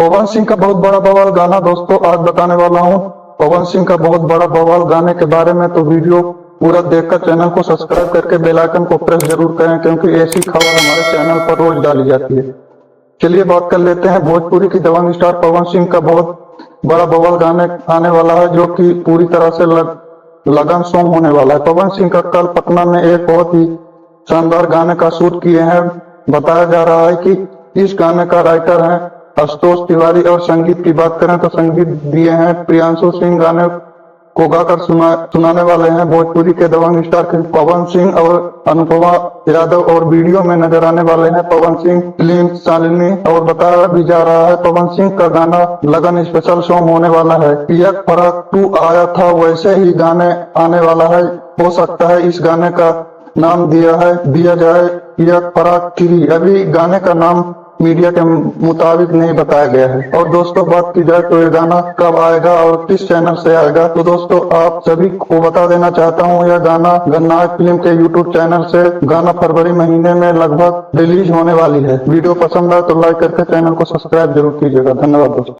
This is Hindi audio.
पवन सिंह का बहुत बड़ा बवाल गाना दोस्तों आज बताने वाला हूँ। पवन सिंह का बहुत बड़ा बवाल गाने के बारे में तो वीडियो पूरा देखकर चैनल को सब्सक्राइब करके बेल आइकन को प्रेस जरूर करें, क्योंकि ऐसी खबर हमारे चैनल पर रोज डाली जाती है। चलिए बात कर लेते हैं। भोजपुरी की दबंग स्टार पवन सिंह का बहुत बड़ा बवाल गाने आने वाला है, जो कि पूरी तरह से लगन सॉन्ग होने वाला है। पवन सिंह का कल पटना में एक बहुत ही शानदार गाने का शूट किए हैं। बताया जा रहा है कि इस गाने का राइटर है आशुतोष तिवारी, और संगीत की बात करें तो संगीत दिए हैं प्रियांशु सिंह। गाने को गाकर सुनाने वाले हैं भोजपुरी के दबंग स्टार पवन सिंह और अनुपमा यादव, और वीडियो में नजर आने वाले हैं पवन सिंह, फिल्म शालिनी। और बताया भी जा रहा है पवन सिंह का गाना लगन स्पेशल सॉन्ग होने वाला है। एक फराक 2 आया था, वैसे ही गाने आने वाला है। हो सकता है इस गाने का नाम दिया जाए एक फराक 3। अभी गाने का नाम मीडिया के मुताबिक नहीं बताया गया है। और दोस्तों बात की जाए तो ये गाना कब आएगा और किस चैनल से आएगा, तो दोस्तों आप सभी को बता देना चाहता हूँ यह गाना गन्नायक फिल्म के यूट्यूब चैनल से गाना फरवरी महीने में लगभग रिलीज होने वाली है। वीडियो पसंद आए तो लाइक करके चैनल को सब्सक्राइब जरूर कीजिएगा। धन्यवाद दोस्तों।